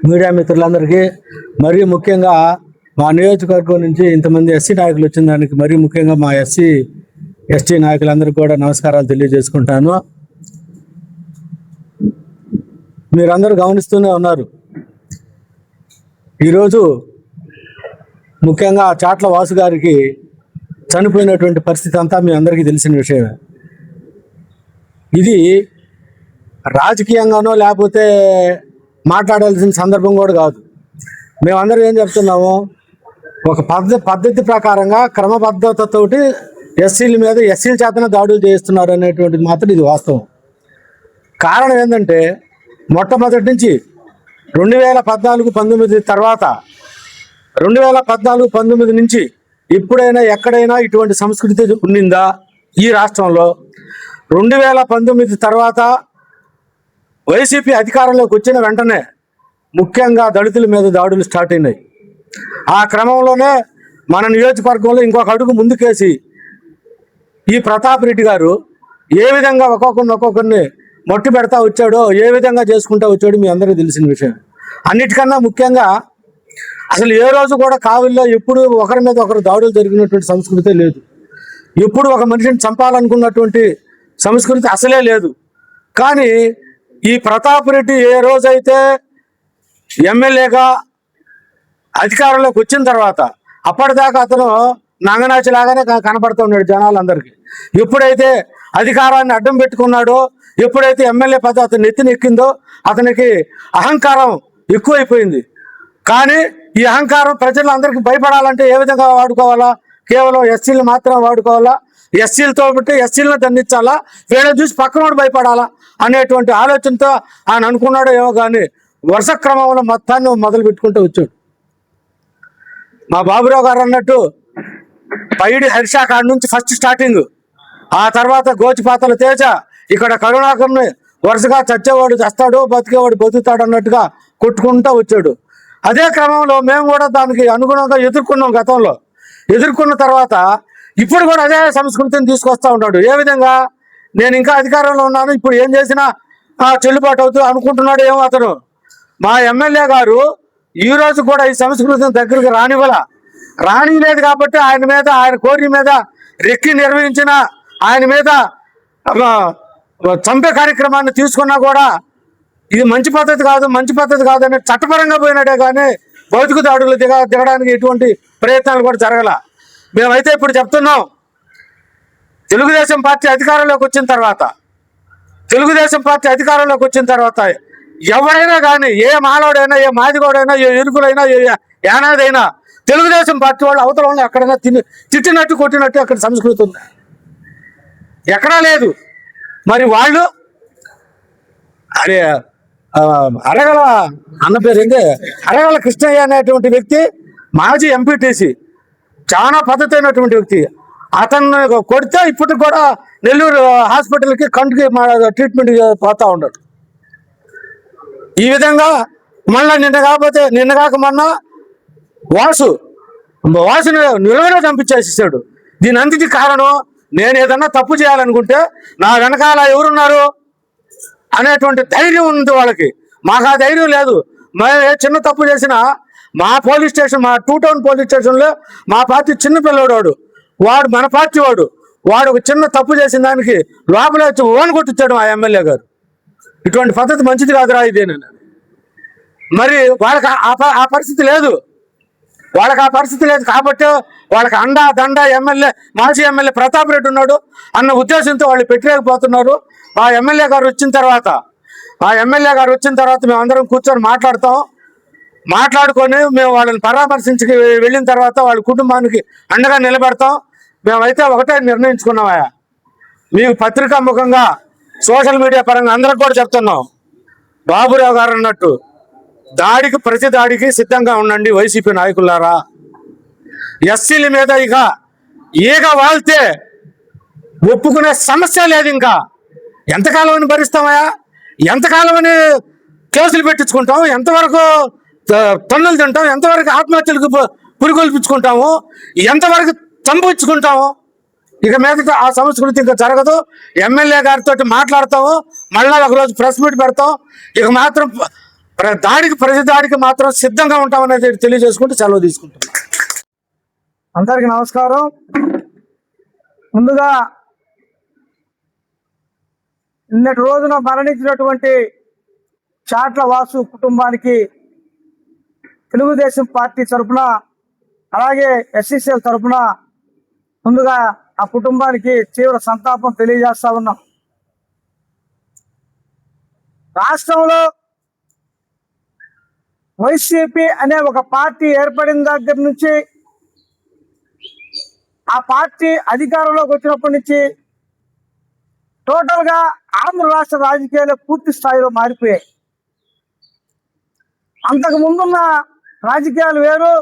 Media మిత్రులందరికీ, మరీ ముఖ్యంగా మా నియోజకవర్గం నుంచి ఇంతమంది ఎస్సీ నాయకులు వచ్చిన దానికి మరీ ముఖ్యంగా మా ఎస్టీ నాయకులందరికీ కూడా నమస్కారాలు తెలియజేసుకుంటాను. మీరందరూ గమనిస్తూనే ఉన్నారు. ఈరోజు ముఖ్యంగా చాట్ల వాసు గారికి చనిపోయినటువంటి పరిస్థితి అంతా మీ అందరికీ తెలిసిన విషయమే. ఇది రాజకీయంగానో లేకపోతే మాట్లాడాల్సిన సందర్భం కూడా కాదు. మేమందరం ఏం చెప్తున్నాము, ఒక పద్ధతి ప్రకారంగా క్రమబద్ధతతోటి ఎస్సీల మీద ఎస్సీల చేతనే దాడులు చేస్తున్నారు అనేటువంటిది మాత్రం ఇది వాస్తవం. కారణం ఏంటంటే మొట్టమొదటి నుంచి 2014-19 తర్వాత 2014-19 నుంచి ఎప్పుడైనా ఎక్కడైనా ఇటువంటి సంస్కృతి ఉండిందా ఈ రాష్ట్రంలో? 2019 తర్వాత వైసీపీ అధికారంలోకి వచ్చిన వెంటనే ముఖ్యంగా దళితుల మీద దాడులు స్టార్ట్ అయినాయి. ఆ క్రమంలోనే మన నియోజకవర్గంలో ఇంకొక అడుగు ముందుకేసి ఈ ప్రతాప్ రెడ్డి గారు ఏ విధంగా ఒక్కొక్కరిని మట్టి పెడతా వచ్చాడో, ఏ విధంగా చేసుకుంటూ వచ్చాడో మీ అందరికీ తెలిసిన విషయం. అన్నిటికన్నా ముఖ్యంగా అసలు ఏ రోజు కూడా కావిల్లో ఎప్పుడు ఒకరి మీద ఒకరు దాడులు జరిగినటువంటి సంస్కృతి లేదు. ఎప్పుడు ఒక మనిషిని చంపాలనుకున్నటువంటి సంస్కృతి అసలే లేదు. కానీ ఈ ప్రతాప్ రెడ్డి ఏ రోజైతే ఎమ్మెల్యేగా అధికారంలోకి వచ్చిన తర్వాత అప్పటిదాకా అతను నాగనాచిలాగానే కనపడుతూ ఉన్నాడు జనాలందరికీ. ఎప్పుడైతే అధికారాన్ని అడ్డం పెట్టుకున్నాడో, ఎప్పుడైతే ఎమ్మెల్యే పదవి అతను నెత్తినెక్కిందో అతనికి అహంకారం ఎక్కువైపోయింది. కానీ ఈ అహంకారం ప్రజలందరికీ భయపడాలంటే ఏ విధంగా వాడుకోవాలా? కేవలం ఎస్సీలు మాత్రం వాడుకోవాలా? ఎస్సీలతో బట్టి ఎస్సీలను దండించాలా? వీళ్ళని చూసి పక్కనోడు భయపడాలా అనేటువంటి ఆలోచనతో ఆయన అనుకున్నాడో ఏమో, కానీ వరుస క్రమంలో మొత్తాన్ని మొదలు పెట్టుకుంటూ వచ్చాడు. మా బాబురావు గారు అన్నట్టు పైడి హర్ష కాడ నుంచి ఫస్ట్ స్టార్టింగ్, ఆ తర్వాత గోచిపాతల తేజ, ఇక్కడ కరుణాకర్ని వరుసగా చచ్చేవాడు చస్తాడు, బతికేవాడు బతుకుతాడు అన్నట్టుగా కొట్టుకుంటూ వచ్చాడు. అదే క్రమంలో మేము కూడా దానికి అనుగుణంగా ఎదుర్కొన్నాం. గతంలో ఎదుర్కొన్న తర్వాత ఇప్పుడు కూడా అదే సంస్కృతిని తీసుకొస్తూ ఉన్నాడు. ఏ విధంగా? నేను ఇంకా అధికారంలో ఉన్నాను, ఇప్పుడు ఏం చేసినా చెల్లుబాటు అవుతూ అనుకుంటున్నాడు ఏమో అతను. మా ఎమ్మెల్యే గారు ఈరోజు కూడా ఈ సంస్కృతిని దగ్గరికి రానిలేదు కాబట్టి ఆయన కోరి మీద రెక్కి నిర్వహించిన ఆయన మీద చంపే కార్యక్రమాన్ని తీసుకున్నా కూడా ఇది మంచి పద్ధతి కాదు అని చట్టపరంగా పోయినట్టే కానీ భౌతిక దాడులు దిగడానికి ఎటువంటి ప్రయత్నాలు కూడా జరగల. మేమైతే ఇప్పుడు చెప్తున్నాం, తెలుగుదేశం పార్టీ అధికారంలోకి వచ్చిన తర్వాత ఎవరైనా కానీ, ఏ మాలోడైనా, ఏ మాదిగోడైనా, ఏ ఇరుకులైనా, ఏ యానాదైనా తెలుగుదేశం పార్టీ వాళ్ళు అవతల వాళ్ళు ఎక్కడైనా తిట్టినట్టు కొట్టినట్టు అక్కడ సంస్కృతి ఉంది, ఎక్కడా లేదు. మరి వాళ్ళు అరే అరగల అన్న పేరు ఏంటి, అరగల కృష్ణయ్య అనేటువంటి వ్యక్తి మాజీ ఎంపీటీసీ, చాలా పద్ధతైనటువంటి వ్యక్తి. అతన్ని కొడితే ఇప్పటికి కూడా నెల్లూరు హాస్పిటల్కి కంటికి ట్రీట్మెంట్ పోతా ఉన్నాడు. ఈ విధంగా మళ్ళీ నిన్న కాక మొన్న వాసుని నిలవనే చంపించేసేసాడు. దీని అంతటి కారణం, నేను ఏదన్నా తప్పు చేయాలనుకుంటే నా వెనకాల ఎవరున్నారు అనేటువంటి ధైర్యం ఉంది వాళ్ళకి. మాకు ఆ ధైర్యం లేదు. మేము చిన్న తప్పు చేసినా మా పోలీస్ స్టేషన్, మా 2 టౌన్ పోలీస్ స్టేషన్లో మా పార్టీ చిన్న పిల్లవాడు వాడు మన పార్టీ వాడు ఒక చిన్న తప్పు చేసిన దానికి లోపలే వచ్చి ఓన్ కొట్టించాడు ఆ ఎమ్మెల్యే గారు. ఇటువంటి పద్ధతి మంచిది కాదురా ఇదేనని. మరి వాళ్ళకి ఆ పరిస్థితి లేదు. కాబట్టి వాళ్ళకి అండా దండ మాజీ ఎమ్మెల్యే ప్రతాప్ రెడ్డి ఉన్నాడు అన్న ఉద్దేశంతో వాళ్ళు పెట్టలేకపోతున్నారు. ఆ ఎమ్మెల్యే గారు వచ్చిన తర్వాత మేమందరం కూర్చొని మాట్లాడుకొని మేము వాళ్ళని పరామర్శించి వెళ్ళిన తర్వాత వాళ్ళ కుటుంబానికి అండగా నిలబెడతాం. మేమైతే ఒకటే నిర్ణయించుకున్నామయ్యా, మీకు పత్రికా ముఖంగా సోషల్ మీడియా పరంగా అందరికి కూడా చెప్తున్నాం, బాబురావు గారు అన్నట్టు ప్రతి దాడికి సిద్ధంగా ఉండండి వైసీపీ నాయకులారా. ఎస్సీల మీద ఈగ వాళ్తే ఒప్పుకునే సమస్య లేదు. ఇంకా ఎంతకాలం అని భరిస్తామయ్యా? ఎంతకాలం అని కేసులు పెట్టించుకుంటాం? ఎంతవరకు తన్నులు తింటాం? ఎంతవరకు ఆత్మహత్యలకు పురికొల్పించుకుంటాము? ఎంతవరకు చంపించుకుంటాము? ఇక మీదట ఆ సంస్కృతి ఇంకా జరగదు. ఎమ్మెల్యే గారితో మాట్లాడతాము, మళ్ళీ ఒకరోజు ప్రెస్ మీట్ పెడతాం. ఇక మాత్రం ప్రతి దాడికి మాత్రం సిద్ధంగా ఉంటామనేది తెలియజేసుకుంటూ సెలవు తీసుకుంటున్నాం. అందరికీ నమస్కారం. ముందుగా నిన్నటి రోజున మరణించినటువంటి చాట్ల వాసు కుటుంబానికి తెలుగుదేశం పార్టీ తరఫున, అలాగే ఎస్సీసీఎల్ తరఫున ముందుగా ఆ కుటుంబానికి తీవ్ర సంతాపం తెలియజేస్తా ఉన్నాం. రాష్ట్రంలో వైసీపీ అనే ఒక పార్టీ ఏర్పడిన దగ్గర నుంచి, ఆ పార్టీ అధికారంలోకి వచ్చినప్పటి నుంచి టోటల్గా ఆంధ్ర రాష్ట్ర రాజకీయాలు పూర్తి స్థాయిలో మారిపోయాయి. అంతకు ముందున్న రాజకీయాలు వేరు.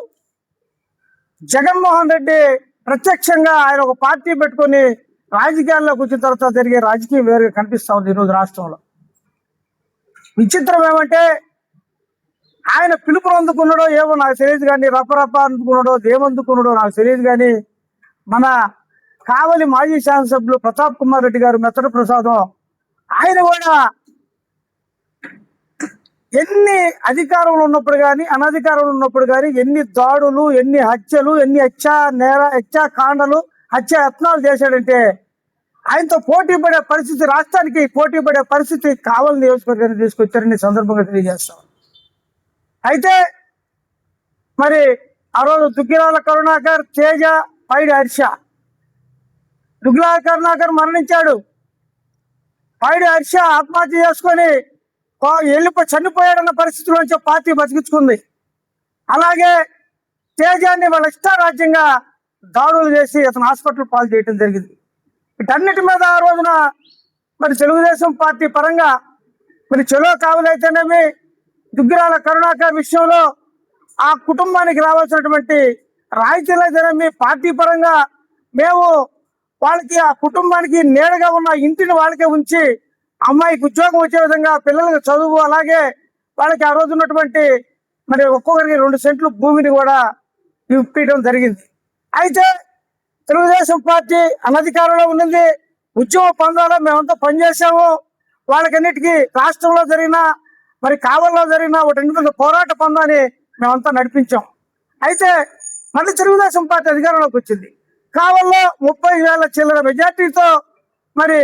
జగన్మోహన్ రెడ్డి ప్రత్యక్షంగా ఆయన ఒక పార్టీ పెట్టుకొని రాజకీయాల్లోకి వచ్చిన తర్వాత జరిగే రాజకీయం వేరుగా కనిపిస్తూ ఉంది ఈరోజు రాష్ట్రంలో. విచిత్రం ఏమంటే, ఆయన పిలుపు అందుకున్నాడో ఏమో నాకు తెలియదు కానీ, రపరప అందుకున్నాడో ఏమందుకున్నాడో నాకు తెలియదు కానీ, మన కావలి మాజీ శాసనసభ్యులు ప్రతాప్ కుమార్ రెడ్డి గారు, మెత్తడి ప్రసాదం, ఆయన కూడా ఎన్ని అధికారంలో ఉన్నప్పుడు కానీ అనధికారంలో ఉన్నప్పుడు కానీ ఎన్ని దాడులు, ఎన్ని హత్యలు, ఎన్ని హత్యాకాండలు, హత్యాయత్నాలు చేశాడంటే, ఆయనతో పోటీ పడే పరిస్థితి, రాష్ట్రానికి పోటీ పడే పరిస్థితి కావలి నియోజకవర్గాన్ని తీసుకొచ్చారని సందర్భంగా తెలియజేస్తాం. అయితే మరి ఆ రోజు దుగ్గిరాల కరుణాకర్, తేజ, పైడి హర్ష, దుగ్గిరాల కరుణాకర్ మరణించాడు. పైడి హర్ష ఆత్మహత్య చేసుకొని చనిపోయాడన్న పరిస్థితిలోంచి పార్టీ బతికించుకుంది. అలాగే తేజాన్ని వాళ్ళ ఇష్టారాజ్యంగా దాడులు చేసి అతను హాస్పిటల్ పాలు చేయడం జరిగింది. వీటన్నిటి మీద ఆ రోజున మరి తెలుగుదేశం పార్టీ పరంగా మరి చెలో కావులైతేనేమి, దుగ్గిరాల కరుణాకర్ విషయంలో ఆ కుటుంబానికి రావాల్సినటువంటి రాయితీలైతేనేమి, పార్టీ పరంగా మేము వాళ్ళకి, ఆ కుటుంబానికి నీడగా ఉన్న ఇంటిని వాళ్ళకే ఉంచి అమ్మాయికి ఉద్యోగం వచ్చే విధంగా, పిల్లలకి చదువు, అలాగే వాళ్ళకి ఆ రోజు ఉన్నటువంటి మరి ఒక్కొక్కరికి 2 సెంట్లు భూమిని కూడా ఇప్పించడం జరిగింది. అయితే తెలుగుదేశం పార్టీ అనధికారంలో ఉన్నది. ఉద్యమ పందాలో మేమంతా పనిచేసాము. వాళ్ళకన్నిటికీ రాష్ట్రంలో జరిగిన, మరి కావల్లో జరిగిన ఒకటి పోరాట పందాన్ని మేమంతా నడిపించాం. అయితే మళ్ళీ తెలుగుదేశం పార్టీ అధికారంలోకి వచ్చింది. కావల్లో 30,000 చిల్లర మెజార్టీతో మరి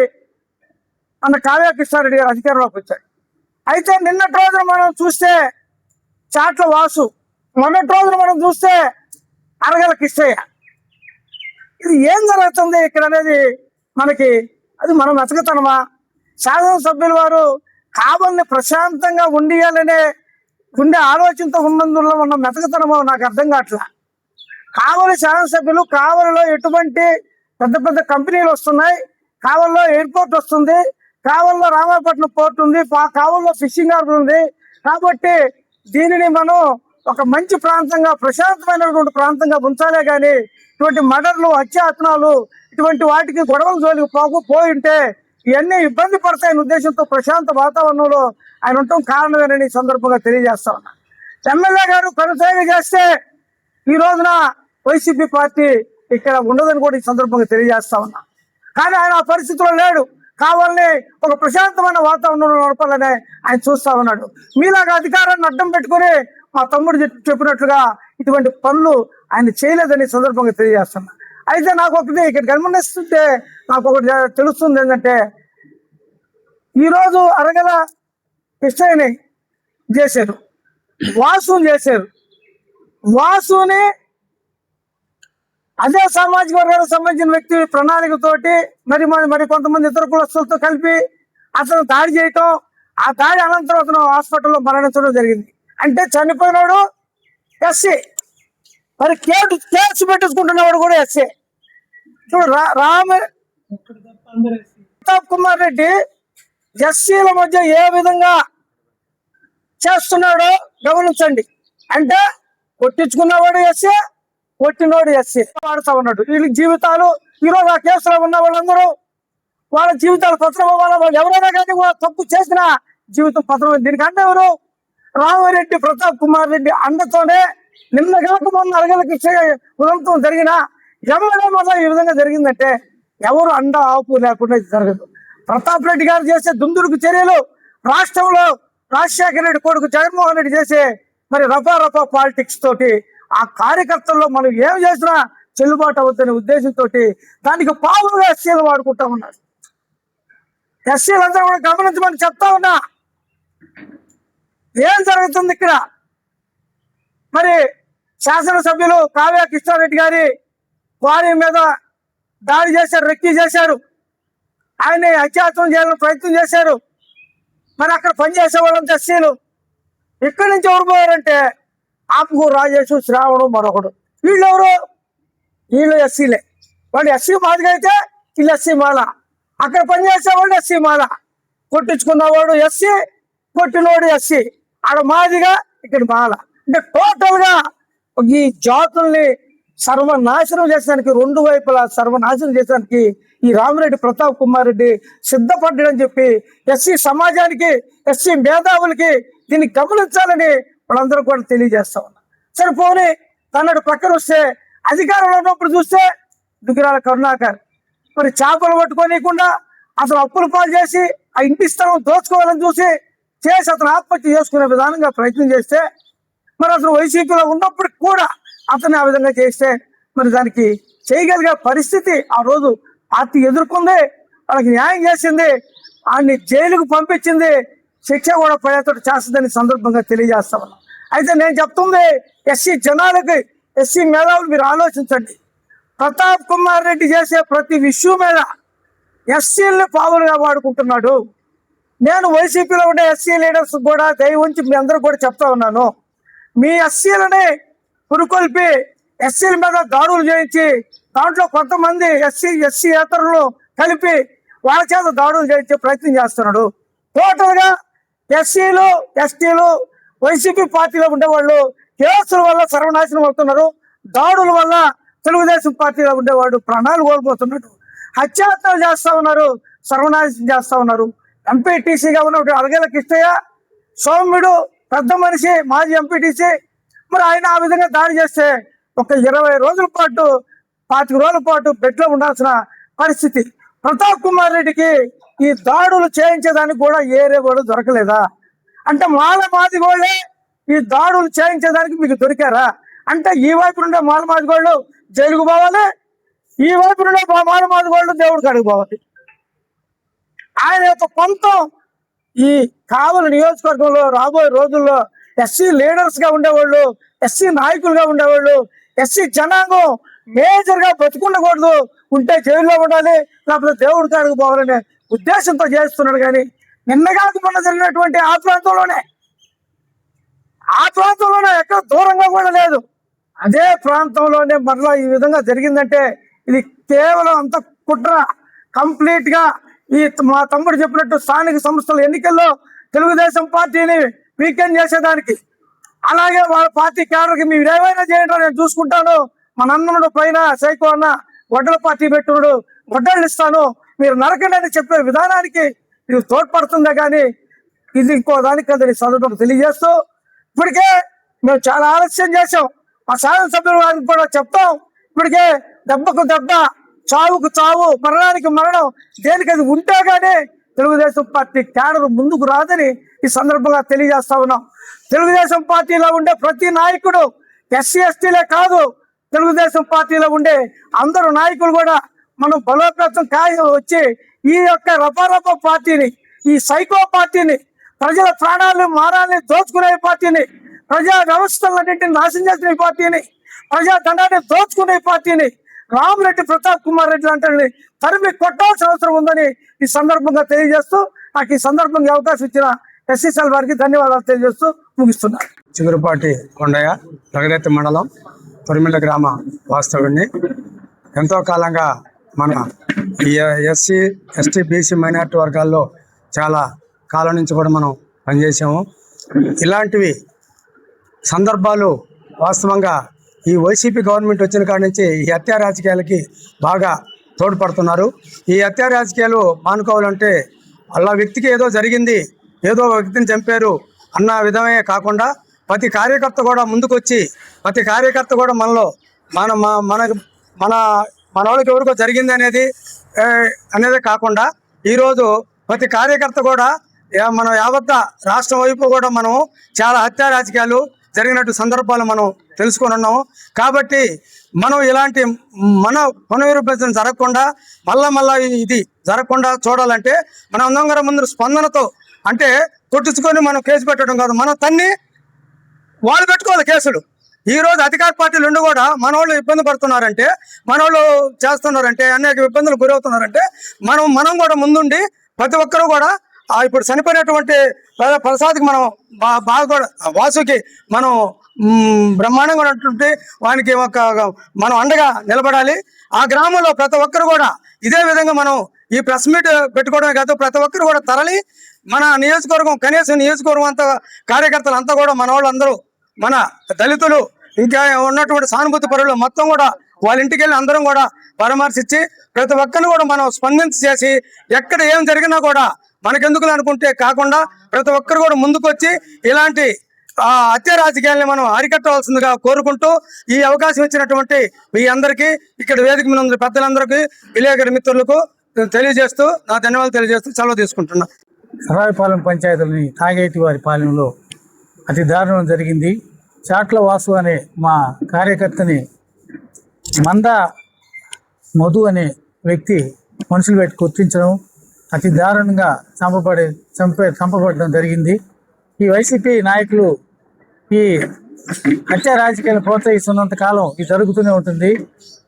మన కావ్య కృష్ణారెడ్డి గారు అధికారంలోకి వచ్చారు. అయితే నిన్నటి రోజున మనం చూస్తే చాట్ల వాసు, మొన్నటి రోజున మనం చూస్తే అరగల కిష్టయ్య. ఇది ఏం జరుగుతుంది ఇక్కడ అనేది మనకి, అది మనం వెతకతనమా? శాసనసభ్యుల వారు కావల్ని ప్రశాంతంగా ఉండే ఆలోచనతో ఉన్నందువల్ల ఉన్న మెతకతనమో నాకు అర్థం కావట్లా. కావలి శాసనసభ్యులు, కావలిలో ఎటువంటి పెద్ద పెద్ద కంపెనీలు వస్తున్నాయి, కావలిలో ఎయిర్పోర్ట్ వస్తుంది, కావలిలో రామాయపట్నం పోర్ట్ ఉంది, కావలిలో ఫిషింగ్ హార్బర్ ఉంది. కాబట్టి దీనిని మనం ఒక మంచి ప్రాంతంగా, ప్రశాంతమైనటువంటి ప్రాంతంగా ఉంచాలే కానీ ఇటువంటి మర్డర్లు, హత్యాయత్నాలు, ఇటువంటి వాటికి గొడవల జోలికి పోయింటే ఇవన్నీ ఇబ్బంది పడతాయనే ఉద్దేశంతో ప్రశాంత వాతావరణంలో ఆయన ఉండటం కారణమేనని సందర్భంగా తెలియజేస్తా ఉన్నా. ఎమ్మెల్యే గారు కనుసైగ చేస్తే ఈ రోజున వైసీపీ పార్టీ ఇక్కడ ఉండదని కూడా ఈ సందర్భంగా తెలియజేస్తా ఉన్నా. కానీ ఆయన ఆ పరిస్థితిలో లేడు. కావాలని ఒక ప్రశాంతమైన వాతావరణంలో నడపాలని ఆయన చూస్తా ఉన్నాడు. మీలాగా అధికారాన్ని అడ్డం పెట్టుకుని మా తమ్ముడు చెప్పినట్లుగా ఇటువంటి పనులు ఆయన చేయలేదని సందర్భంగా తెలియజేస్తున్నా. అయితే నాకు ఒకటి ఇక్కడ గమనిస్తుంటే నాకు ఒకటి తెలుస్తుంది ఏంటంటే, ఈరోజు అరగల కృష్ణయ్యని చేశారు, వాసుని చేశారు. వాసుని అదే సామాజిక వర్గానికి సంబంధించిన వ్యక్తి ప్రణాళికతోటి మరి కొంతమంది ఇతర కులస్తులతో కలిపి అతను దాడి చేయటం, ఆ దాడి అనంతరం అతను హాస్పిటల్లో మరణించడం జరిగింది. అంటే చనిపోయినాడు ఎస్సీ, మరి కేసు పెట్టించుకుంటున్నవాడు కూడా ఎస్సీ. చూడు, ప్రతాప్ కుమార్ రెడ్డి ఎస్సీల మధ్య ఏ విధంగా చేస్తున్నాడో గమనించండి. అంటే కొట్టించుకున్నవాడు ఎస్సీ, కొట్టినోడు ఎస్సీ వాడుతా ఉన్నాడు. వీళ్ళకి జీవితాలు, ఈరోజు ఆ కేసులో ఉన్న వాళ్ళందరూ వాళ్ళ జీవితాలు పత్రం అవ్వాలి. వాళ్ళు ఎవరైనా కానీ తప్పు చేసిన జీవితం పత్రం. దీనికంటే ఎవరు? రామారెడ్డి, ప్రతాప్ కుమార్ రెడ్డి అండతోనే నిన్న కాక మొన్న అరగలకి ఉదంతం జరిగిన ఎవరైనా వల్ల ఈ విధంగా జరిగిందంటే ఎవరు అండ ఆపు లేకుండా జరగదు. ప్రతాప్ రెడ్డి గారు చేసే దుందుడుకు చర్యలు రాష్ట్రంలో రాజశేఖర రెడ్డి కొడుకు జగన్మోహన్ రెడ్డి చేసే మరి రఫా పాలిటిక్స్ తోటి ఆ కార్యకర్తల్లో మనం ఏం చేసినా చెల్లుబాటు అవుతున్న ఉద్దేశంతో దానికి పావులుగా ఎస్సీలు వాడుకుంటా ఉన్నారు. ఎస్సీలందరూ కూడా గమనించమని చెప్తా ఉన్నా. ఏం జరుగుతుంది ఇక్కడ? మరి శాసనసభ్యులు కావ్య కృష్ణారెడ్డి గారి వారి మీద దాడి చేశారు, రెక్కీ చేశారు, ఆయన్ని అత్యాచారం చేయాలని ప్రయత్నం చేశారు. మరి అక్కడ పనిచేసే వాళ్ళంతా ఎస్సీలు. ఇక్కడి నుంచి ఎవరు పోయారంటే ఆపుకూరు రాజేష్, శ్రావణు, మరొకడు. వీళ్ళెవరు? వీళ్ళు ఎస్సీలే. వాళ్ళు ఎస్సీ మాదిగా అయితే వీళ్ళు ఎస్సీ మాల. అక్కడ పనిచేసేవాడు ఎస్సీ మాల. కొట్టించుకున్నవాడు ఎస్సీ, కొట్టినవాడు ఎస్సీ. ఆడ మాదిగా, ఇక్కడ మాల. అంటే టోటల్గా ఈ జాతుల్ని సర్వనాశనం చేసడానికి, రెండు వైపులా సర్వనాశనం చేసడానికి ఈ రామిరెడ్డి ప్రతాప్ కుమార్ రెడ్డి సిద్ధపడ్డాడని చెప్పి ఎస్సీ సమాజానికి, ఎస్సీ మేధావులకి దీన్ని గమనించాలని వాళ్ళందరూ కూడా తెలియజేస్తా ఉన్నారు. సరే పోనీ తన్నడు పక్కన వస్తే అధికారంలో ఉన్నప్పుడు చూస్తే దుగ్గిరాల కరుణాకర్ మరి చేపలు పట్టుకోనియకుండా అసలు అప్పులు పాలు చేసి ఆ ఇంటి స్థలం దోచుకోవాలని చేసి అతను ఆత్మహత్య చేసుకునే విధానంగా ప్రయత్నం చేస్తే, మరి అతను వైసీపీలో ఉన్నప్పుడు కూడా అతన్ని ఆ విధంగా చేస్తే మరి దానికి చేయగలిగే పరిస్థితి ఆ రోజు పార్టీ ఎదుర్కొంది, వాళ్ళకి న్యాయం చేసింది, ఆయన్ని జైలుకు పంపించింది, శిక్ష కూడా పడేటట్టు చేస్తుందని సందర్భంగా తెలియజేస్తా ఉన్నాం. అయితే నేను చెప్తుంది ఎస్సీ జనాలకి, ఎస్సీ మేధావులు మీరు ఆలోచించండి. ప్రతాప్ కుమార్ రెడ్డి చేసే ప్రతి విషయం మీద ఎస్సీలని పావులుగా వాడుకుంటున్నాడు. నేను వైసీపీలో ఉండే ఎస్సీ లీడర్స్ కూడా దయ ఉంచి మీ అందరూ కూడా చెప్తా ఉన్నాను, మీ ఎస్సీలని పురుకొల్పి ఎస్సీల మీద దాడులు చేయించి దాంట్లో కొంతమంది ఎస్సీ ఏతరులను కలిపి వాళ్ళ చేత దాడులు చేయించే ప్రయత్నం చేస్తున్నాడు. టోటల్గా ఎస్సీలు, ఎస్టీలు, వైసీపీ పార్టీలో ఉండేవాళ్ళు కేసుల వల్ల సర్వనాశనం అవుతున్నారు. దాడుల వల్ల తెలుగుదేశం పార్టీలో ఉండేవాడు ప్రాణాలు కోల్పోతున్నాడు. హత్యాహత్యలు చేస్తా ఉన్నారు, సర్వనాశనం చేస్తా ఉన్నారు. ఎంపీటీసీగా ఉన్నప్పుడు అలగల కృష్ణయ్య సౌమ్యుడు పెద్ద మనిషి, మాజీ ఎంపీటీసీ, మరి ఆయన ఆ విధంగా దాడి చేస్తే ఒక 20 రోజుల పాటు 25 రోజుల పాటు బెడ్లో ఉండాల్సిన పరిస్థితి. ప్రతాప్ కుమార్ రెడ్డికి ఈ దాడులు చేయించేదానికి కూడా ఏరే వాళ్ళు దొరకలేదా? అంటే మాదిగోళ్ళే ఈ దాడులు చేయించేదానికి మీకు దొరికారా? అంటే ఈ వైపు నుండే మాదిగోళ్ళు జైలుకు పోవాలి, ఈ వైపు నుండే మాదిగోళ్ళు దేవుడికి అడుగు పోవాలి. ఆయన యొక్క పంతం ఈ కావలి నియోజకవర్గంలో రాబోయే రోజుల్లో ఎస్సీ లీడర్స్గా ఉండేవాళ్ళు, ఎస్సీ నాయకులుగా ఉండేవాళ్ళు, ఎస్సీ జనాంగం మేజర్గా బతుకుండకూడదు, ఉంటే జైల్లో ఉండాలి, లేకపోతే దేవుడి కాడికి పోవాలనే ఉద్దేశంతో చేస్తున్నాడు. కానీ నిన్నగాక మొన్న జరిగినటువంటి ఆ ప్రాంతంలోనే ఎక్కడ దూరంగా కూడా లేదు, అదే ప్రాంతంలోనే మరలా ఈ విధంగా జరిగిందంటే ఇది కేవలం అంత కుట్ర. కంప్లీట్గా ఈ మా తమ్ముడు చెప్పినట్టు స్థానిక సంస్థల ఎన్నికల్లో తెలుగుదేశం పార్టీని వీకెండ్ చేసేదానికి, అలాగే వాళ్ళ పార్టీ క్యాడర్కి మీరు ఏమైనా చేయండి నేను చూసుకుంటాను, మా నన్నుడు పైన సైకో అన్న గొడ్డల పార్టీ పెట్టుడు, గొడ్డలు ఇస్తాను, మీరు నరకండి అని చెప్పే విధానానికి ఇది తోడ్పడుతుందే కానీ ఇది ఇంకో దానికి కదని చదవడం తెలియజేస్తూ, ఇప్పటికే మేము చాలా ఆలస్యం చేసాం. మా శాసనసభ్యులు వారికి కూడా చెప్తాం, ఇప్పటికే దెబ్బకు దెబ్బ, చావుకు చావు, మరణానికి మరణం, దేనికి అది ఉంటే కానీ తెలుగుదేశం పార్టీ క్యాడర్ ముందుకు రాదని ఈ సందర్భంగా తెలియజేస్తా ఉన్నాం. తెలుగుదేశం పార్టీలో ఉండే ప్రతి నాయకుడు ఎస్సీ ఎస్టీలే కాదు, తెలుగుదేశం పార్టీలో ఉండే అందరు నాయకులు కూడా మనం బలోపేతం వచ్చి ఈ యొక్క రపరప పార్టీని, ఈ సైకో పార్టీని, ప్రజల ప్రాణాలను మారాలని దోచుకునే పార్టీని, ప్రజా వ్యవస్థలన్నింటినీ నాశనం చేసిన పార్టీని, ప్రజా దండాన్ని దోచుకునే పార్టీని రామిరెడ్డి ప్రతాప్ కుమార్ రెడ్డి అంటే తరిమి కొట్టాల్సిన అవసరం ఉందని ఈ సందర్భంగా తెలియజేస్తూ, నాకు ఈ సందర్భంగా అవకాశం ఇచ్చిన ఎస్సీసీఎల్ వారికి ధన్యవాదాలు తెలియజేస్తూ ముగిస్తున్నాను. చిగురుపాటి కొండయ్య, లగదెత్తి మండలం, తొరిమిళ్ళ గ్రామ వాస్తవుడిని. ఎంతో కాలంగా మన ఎస్సీ, ఎస్టీ, బీసీ, మైనారిటీ వర్గాల్లో చాలా కాలం నుంచి కూడా మనం పనిచేసాము. ఇలాంటివి సందర్భాలు వాస్తవంగా ఈ వైసీపీ గవర్నమెంట్ వచ్చిన కాడి నుంచి ఈ హత్యా రాజకీయాలకి బాగా తోడ్పడుతున్నారు. ఈ హత్యా రాజకీయాలు మానుకోవాలంటే వాళ్ళ వ్యక్తికి ఏదో జరిగింది, ఏదో వ్యక్తిని చంపారు అన్న విధమే కాకుండా ప్రతి కార్యకర్త కూడా ముందుకొచ్చి, ప్రతి కార్యకర్త కూడా మనలో మన వాళ్ళకి ఎవరికో జరిగింది అనేది కాకుండా ఈరోజు ప్రతి కార్యకర్త కూడా మన యావత్ రాష్ట్రం వైపు కూడా మనం చాలా హత్యా రాజకీయాలు జరిగినట్టు సందర్భాలు మనం తెలుసుకొని ఉన్నాము. కాబట్టి మనం ఇలాంటి మన పునర్విభజన జరగకుండా మళ్ళా ఇది జరగకుండా చూడాలంటే మనం అందరం ముందు స్పందనతో, అంటే కొట్టించుకొని మనం కేసు పెట్టడం కాదు, మనం తన్ని వాళ్ళు పెట్టుకోవాలి కేసులు. ఈ రోజు అధికార పార్టీలు ఉండి కూడా మనోళ్ళు ఇబ్బంది పడుతున్నారంటే, మనోళ్ళు చేస్తున్నారంటే, అనేక ఇబ్బందులు గురవుతున్నారంటే మనం కూడా ముందుండి ప్రతి ఒక్కరూ కూడా ఇప్పుడు చనిపోయినటువంటి ప్రసాద్కి మనం బాగా కూడా వాసుకి మనం బ్రహ్మాండంగా ఉన్నటువంటి వానికి మనం అండగా నిలబడాలి. ఆ గ్రామంలో ప్రతి ఒక్కరు కూడా ఇదే విధంగా మనం ఈ ప్రెస్ మీట్ పెట్టుకోవడమే కాదు, ప్రతి ఒక్కరు కూడా తరలి మన నియోజకవర్గం, కనీసం నియోజకవర్గం అంతా కార్యకర్తలు అంతా కూడా మన వాళ్ళందరూ, మన దళితులు, ఇంకా ఉన్నటువంటి సానుభూతి పరులు మొత్తం కూడా వాళ్ళ ఇంటికి వెళ్ళి అందరం కూడా పరామర్శించి ప్రతి ఒక్కరిని కూడా మనం స్పందించి చేసి ఎక్కడ ఏం జరిగినా కూడా మనకెందుకు అనుకుంటే కాకుండా ప్రతి ఒక్కరు కూడా ముందుకు వచ్చి ఇలాంటి హత్య రాజకీయాల్ని మనం అరికట్టవలసిందిగా కోరుకుంటూ ఈ అవకాశం ఇచ్చినటువంటి మీ అందరికీ, ఇక్కడ వేదిక మీద ఉన్న పెద్దలందరికీ, విలేకరి మిత్రులకు తెలియజేస్తూ నా ధన్యవాదాలు తెలియజేస్తూ సెలవు తీసుకుంటున్నా. సరాయపాలెం పంచాయతీలోని తాగేటి వారి పాలెంలో అతి దారుణం జరిగింది. చాట్ల వాసు అనే మా కార్యకర్తని మంద మధు అనే వ్యక్తి మనుషులు పెట్టి గుర్తించడం, అతి దారుణంగా చంపబడడం జరిగింది. ఈ వైసీపీ నాయకులు ఈ హత్య రాజకీయాలు ప్రోత్సహిస్తున్నంత కాలం ఇది జరుగుతూనే ఉంటుంది.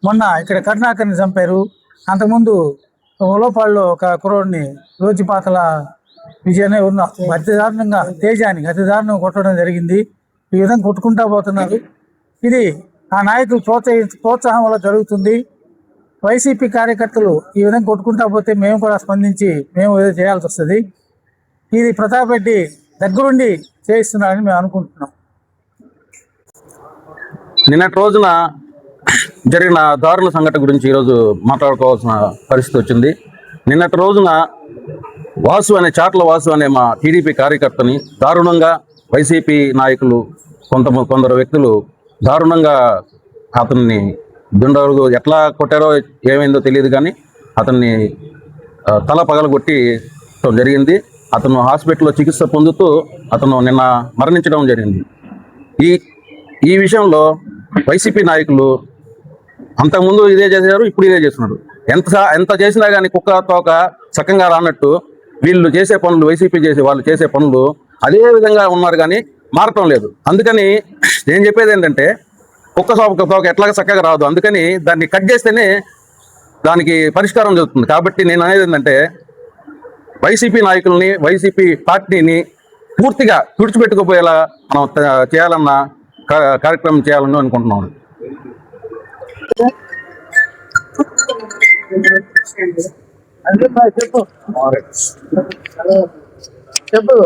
మొన్న ఇక్కడ కరుణాకర్ని చంపారు, అంతకుముందు ఉలవపాడులో ఒక కుర్రోడిని రోజుపాతల విజయనే ఉన్న అతి దారుణంగా తేజాని అతి దారుణంగా కొట్టడం జరిగింది. ఈ విధంగా కొట్టుకుంటా పోతున్నారు. ఇది ఆ నాయకులు ప్రోత్సాహం వల్ల జరుగుతుంది. వైసీపీ కార్యకర్తలు ఈ విధంగా కొట్టుకుంటా పోతే మేము కూడా స్పందించి మేము ఏదో చేయాల్సి వస్తుంది. ఇది ప్రతాప్ రెడ్డి దగ్గరుండి చేయిస్తున్నారని మేము అనుకుంటున్నాం. నిన్నటి రోజున జరిగిన దారుణ సంఘటన గురించి ఈరోజు మాట్లాడుకోవాల్సిన పరిస్థితి వచ్చింది. నిన్నటి రోజున చాట్ల వాసు అనే మా టీడీపీ కార్యకర్తని దారుణంగా వైసీపీ నాయకులు కొందరు వ్యక్తులు దారుణంగా అతన్ని దుండగులు ఎట్లా కొట్టారో ఏమైందో తెలియదు, కానీ అతన్ని తల పగలగొట్టి జరిగింది. అతను హాస్పిటల్లో చికిత్స పొందుతూ అతను నిన్న మరణించడం జరిగింది. ఈ విషయంలో వైసీపీ నాయకులు అంతకుముందు ఇదే చేశారు, ఇప్పుడు ఇదే చేస్తున్నారు. ఎంత చేసినా కానీ కుక్క తోక చక్కగా రానట్టు వీళ్ళు చేసే పనులు, వైసీపీ వాళ్ళు చేసే పనులు అదే విధంగా ఉన్నారు, కానీ మారటం లేదు. అందుకని నేను చెప్పేది ఏంటంటే, కుక్క తోక ఎట్లాగా చక్కగా రాదు, అందుకని దాన్ని కట్ చేస్తేనే దానికి పరిష్కారం జరుగుతుంది. కాబట్టి నేను అనేది ఏంటంటే, వైసీపీ నాయకుల్ని, వైసీపీ పార్టీని పూర్తిగా తుడిచిపెట్టుకుపోయేలా మనం చేయాలన్న కార్యక్రమం చేయాలని అనుకుంటున్నాను. చెప్పు